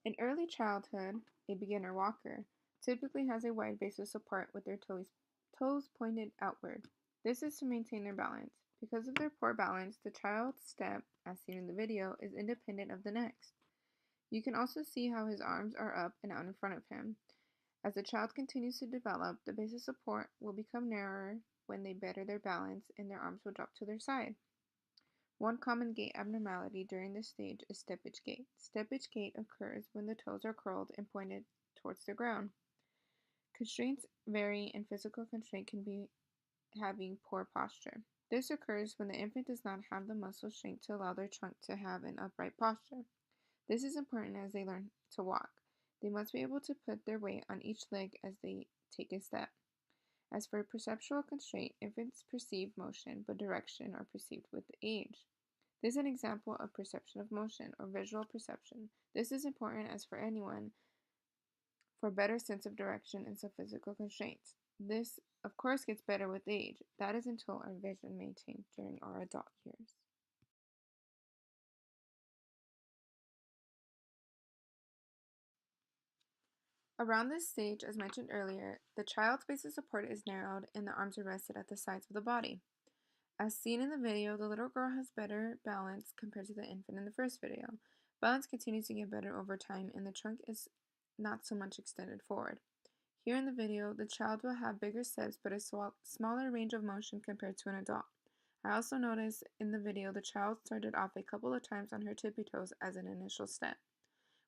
In early childhood, a beginner walker typically has a wide base of support with their toes pointed outward. This is to maintain their balance. Because of their poor balance, the child's step, as seen in the video, is independent of the next. You can also see how his arms are up and out in front of him. As the child continues to develop, the base of support will become narrower when they better their balance and their arms will drop to their side. One common gait abnormality during this stage is steppage gait. Steppage gait occurs when the toes are curled and pointed towards the ground. Constraints vary, and physical constraint can be having poor posture. This occurs when the infant does not have the muscle strength to allow their trunk to have an upright posture. This is important as they learn to walk. They must be able to put their weight on each leg as they take a step. As for perceptual constraint, infants perceive motion, but direction are perceived with age. This is an example of perception of motion, or visual perception. This is important as for anyone for better sense of direction and some physical constraints. This, of course, gets better with age. That is until our vision maintained during our adult years. Around this stage, as mentioned earlier, the child's base of support is narrowed and the arms are rested at the sides of the body. As seen in the video, the little girl has better balance compared to the infant in the first video. Balance continues to get better over time and the trunk is not so much extended forward. Here in the video, the child will have bigger steps but a smaller range of motion compared to an adult. I also noticed in the video the child started off a couple of times on her tippy toes as an initial step.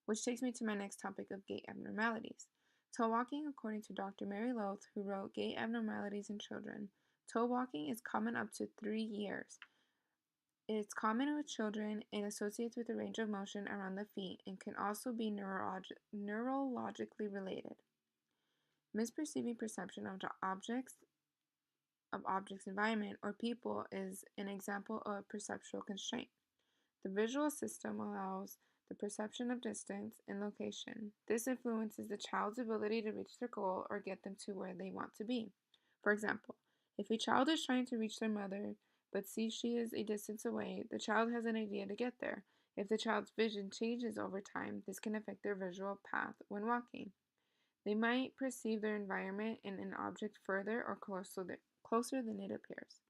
Which takes me to my next topic of gait abnormalities. Toe walking, according to Dr. Mary Loth, who wrote Gait Abnormalities in Children. Toe walking is common up to 3 years. It's common with children and associates with a range of motion around the feet and can also be neurologically related. Misperceiving perception of objects, environment, or people is an example of perceptual constraint. The visual system allows the perception of distance and location. This influences the child's ability to reach their goal or get them to where they want to be. For example, if a child is trying to reach their mother but sees she is a distance away, the child has an idea to get there. If the child's vision changes over time, this can affect their visual path when walking. They might perceive their environment and an object further or closer than it appears.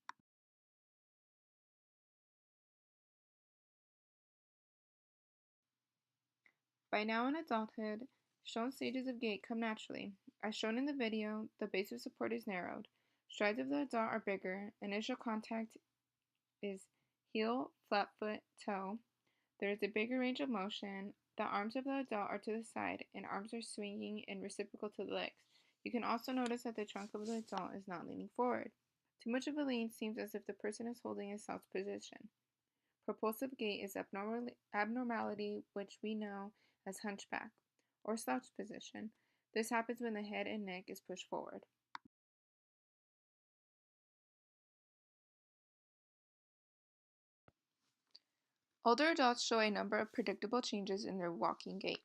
By now in adulthood, shown stages of gait come naturally. As shown in the video, the base of support is narrowed. Strides of the adult are bigger. Initial contact is heel, flat foot, toe. There is a bigger range of motion. The arms of the adult are to the side, and arms are swinging and reciprocal to the legs. You can also notice that the trunk of the adult is not leaning forward. Too much of a lean seems as if the person is holding a slouch position. Propulsive gait is abnormality which we know as hunchback or slouch position. This happens when the head and neck is pushed forward. Older adults show a number of predictable changes in their walking gait.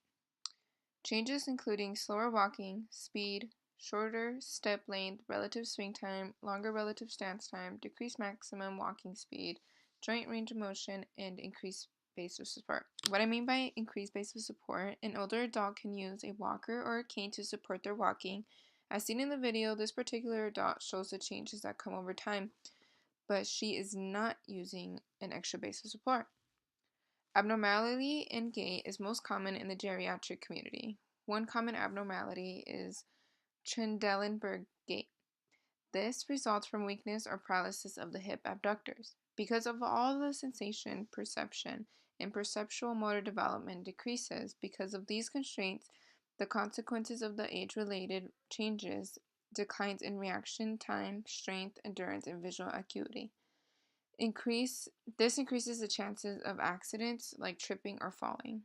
Changes including slower walking, speed, shorter step length, relative swing time, longer relative stance time, decreased maximum walking speed, joint range of motion, and increased base of support. What I mean by increased base of support, an older adult can use a walker or a cane to support their walking. As seen in the video, this particular adult shows the changes that come over time, but she is not using an extra base of support. Abnormality in gait is most common in the geriatric community. One common abnormality is Trendelenburg gait. This results from weakness or paralysis of the hip abductors. Because of all the sensation, perception, and perceptual motor development decreases because of these constraints, the consequences of the age-related changes declines in reaction time, strength, endurance, and visual acuity. This increases the chances of accidents like tripping or falling.